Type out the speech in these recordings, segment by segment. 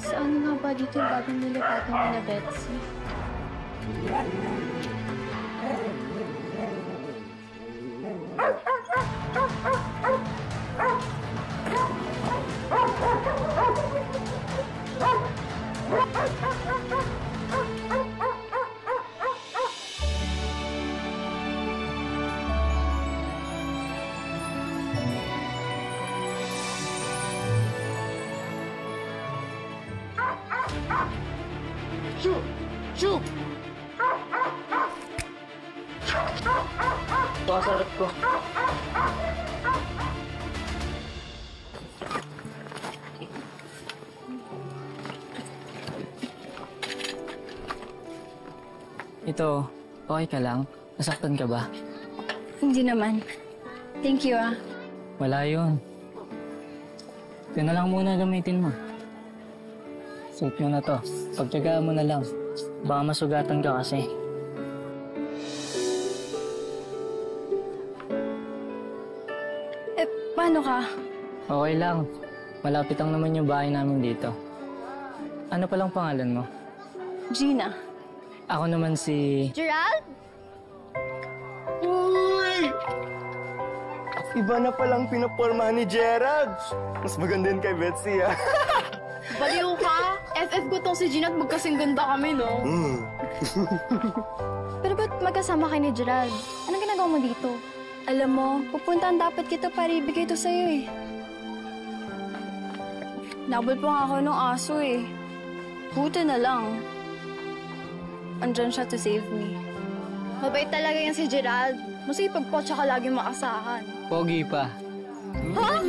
Saan nga ba dito yung bagong nilipatan nila, Betsy? Shoot! Shoot! Ito ang sarap ko. Ito, okay ka lang? Nasaktan ka ba? Hindi naman. Thank you, ah. Wala yun. Ito na lang muna gamitin mo. Suit nyo na to. Pagtyagaan mo na lang. Baka masugatan ka kasi. Paano ka? Okay lang. Malapit lang naman yung bahay namin dito. Ano palang pangalan mo? Gina. Ako naman si... Gerald? Uy! Iba na palang pinaporma ni Gerald. Mas maganda yun kay Betsy, ah. Baliw ka! FF ko tong si Gina at magkasing ganda kami, no? Pero ba't magkasama kay ni Gerald? Anong ginagawa mo dito? Alam mo, pupuntahan dapat kita para ibigay ito sa'yo eh. Nabal pa nga ako ng aso eh. Buti na lang. Andyan siya to save me. Mabait talaga yan si Gerald. Masipag po tsaka lagi maasahan. Pogi pa. Ha?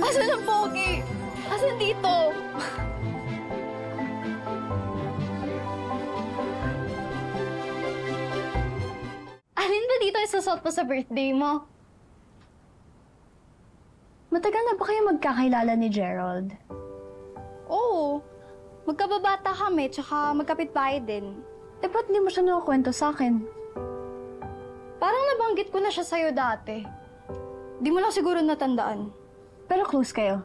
Asan ang pogi? Asan dito? Alin ba dito isusot mo sa birthday mo? Matagal na ba kayo magkakilala ni Gerald? Oo. Magkababata kami, tsaka magkapitbahay din. Eh, ba't di mo siya nakakwento sa akin? Parang nabanggit ko na siya sa'yo dati. Di mo lang siguro natandaan. Pero close kayo?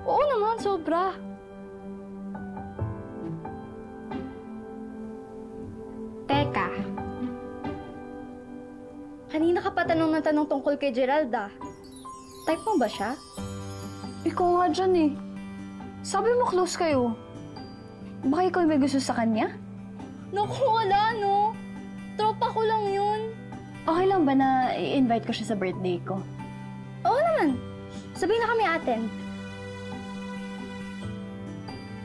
Oo naman, sobra. Teka. Kanina ka pa tanong na tanong tungkol kay Gerald, ah. Type mo ba siya? Ikaw nga dyan, eh. Sabi mo close kayo. Baka ikaw may gusto sa kanya? Naku, wala, no? Tropa ko lang yun. Okay lang ba na i-invite ko siya sa birthday ko? Oo naman. Sabihin na kami attend.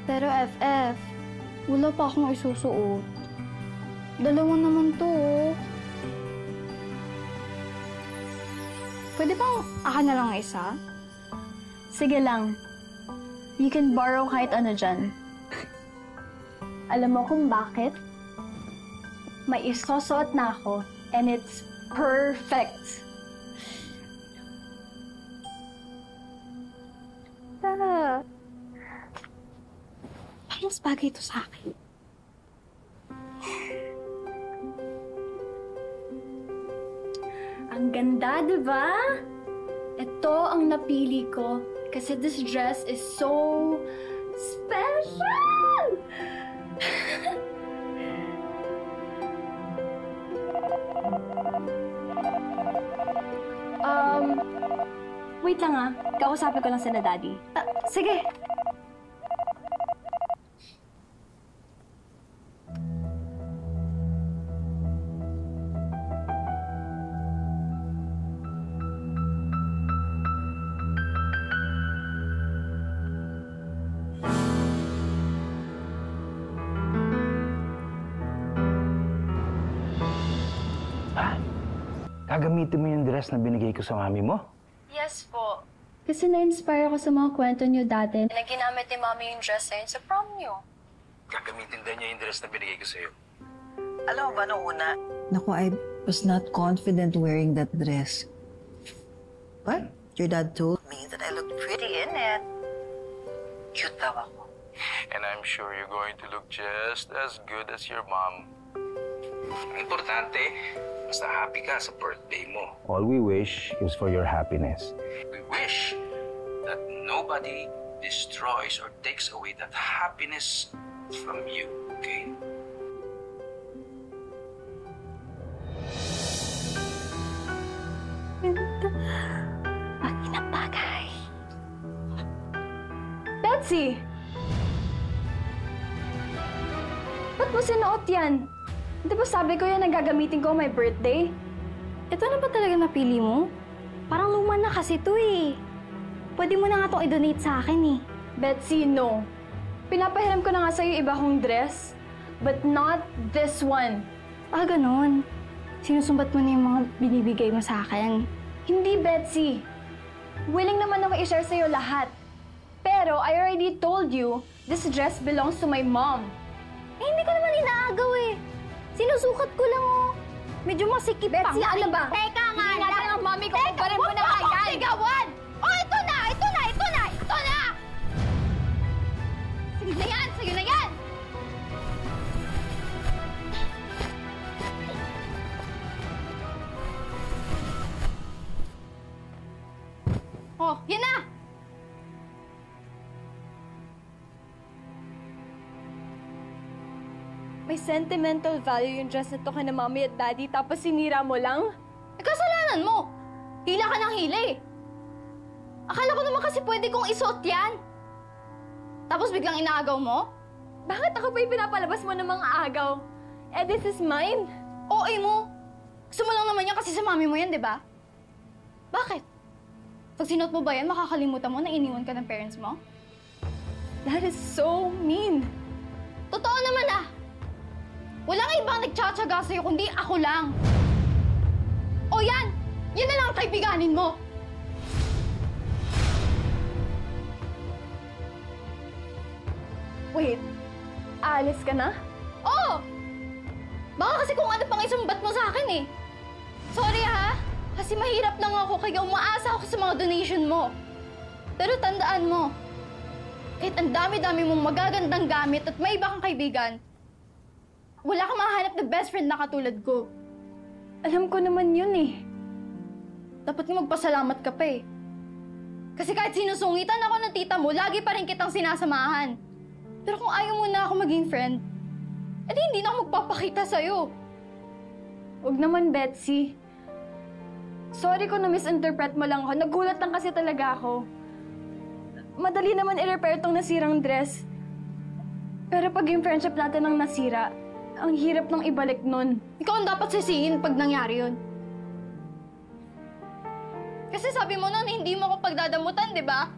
Pero FF, wala pa akong isusuot. Dalawa naman to, oh. Pwede bang aka na lang isa? Sige lang. You can borrow kahit ano dyan. Alam mo kung bakit? May isusuot na ako and it's perfect. Parang mas bagay ito sa akin. Ang ganda, diba? Ito ang napili ko kasi this dress is so special! Wait lang ah. Kausapin ko lang sila, Daddy. Sige. Gagamitin mo yung dress na binigay ko sa mami mo? Yes po. Kasi na-inspire ako sa mga kwento niyo dati na ginamit ni Mami yung dress na yun sa prom niyo. Gagamitin din niya yung dress na binigay ko sa'yo. Alam mo ba nung una? Naku, I was not confident wearing that dress. But your dad told me that I looked pretty in it. Cute daw ako. And I'm sure you're going to look just as good as your mom. Ang importante, basta happy ka sa birthday mo. All we wish is for your happiness. We wish that nobody destroys or takes away that happiness from you, okay? Bagay na bagay. Betsy! Ba't mo sinuot yan? Di ba sabi ko yan na gagamitin ko my birthday? Ito na ba talaga napili mo? Parang luma na kasi ito eh. Pwede mo na nga itong i-donate sa akin eh. Betsy, no. Pinapahiram ko na nga sa'yo iba kong dress. But not this one. Ah, ganun. Sinusumbat mo na yung mga binibigay mo sa akin. Hindi, Betsy. Willing naman ako i-share sa'yo lahat. Pero I already told you, this dress belongs to my mom. Eh, hindi ko naman inaagaw eh. Sinusukat ko lang oh. Medyo masikip pa. Betsy, ano ba? Teka nga lang ang mami ko. Teka, huwag mo akong sigawan! Oh, ito na! Ito na! Ito na! Ito na! Sige na yan! Sige na yan! Oh, yan na! May sentimental value yung dress na to kay na mami at daddy tapos sinira mo lang? Eh, kasalanan mo! Hila ka ng hila eh! Akala ko naman kasi pwede kong isuot yan! Tapos biglang inaagaw mo? Bakit ako pa yung pinapalabas mo ng mga agaw? Eh, this is mine! OA mo! Gusto mo lang naman yan kasi sa mami mo yan, di ba? Bakit? Pag sinuot mo ba yan, makakalimutan mo na iniwan ka ng parents mo? That is so mean! Totoo naman ah! Walang ibang nagtsatsaga sa'yo kundi ako lang. O yan! Yan na lang ang kaibiganin mo! Wait, aalis ka na? Oo! Baka kasi kung ano pang isumbat mo sa akin eh. Sorry ha, kasi mahirap lang ako kaya umaasa ako sa mga donation mo. Pero tandaan mo, kahit ang dami-dami mong magagandang gamit at may iba kang kaibigan, wala kang mahanap na best friend na katulad ko. Alam ko naman yun eh. Dapat nga magpasalamat ka pa eh. Kasi kahit sinusungitan ako ng tita mo, lagi pa rin kitang sinasamahan. Pero kung ayaw mo na ako maging friend, edi hindi na ako magpapakita sa'yo. Huwag naman, Betsy. Sorry kung na-misinterpret mo lang ako. Nagulat lang kasi talaga ako. Madali naman i-repair tong nasirang dress. Pero pag yung friendship natin ang nasira, ang hirap nang ibalik nun. Ikaw ang dapat sisihin pag nangyari yun. Kasi sabi mo nun, hindi mo ako pagdadamutan, di ba?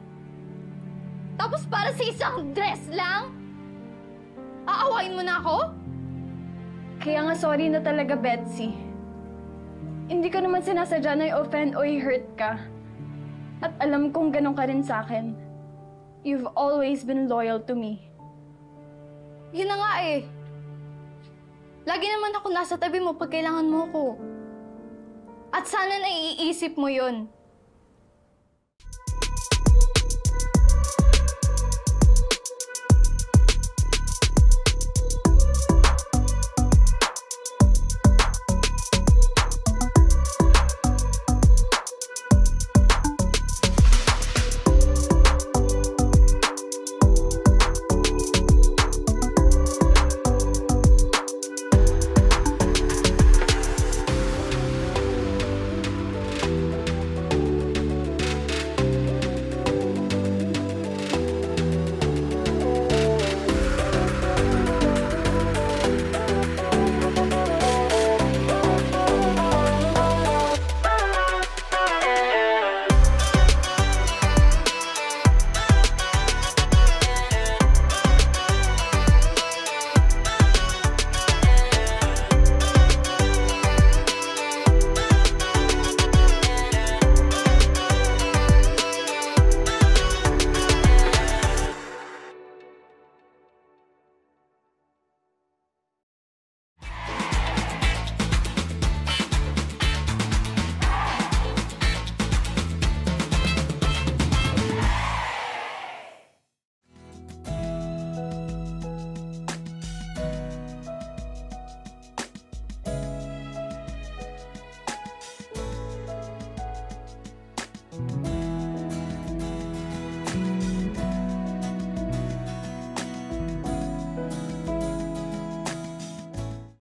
Tapos para sa isang dress lang? Aawain mo na ako? Kaya nga sorry na talaga, Betsy. Hindi ko naman sinasadya na i-offend o i-hurt ka. At alam kong ganun ka rin sa akin. You've always been loyal to me. Yun na nga eh. Lagi naman ako nasa tabi mo pag kailangan mo ko. At sana naiisip mo yun.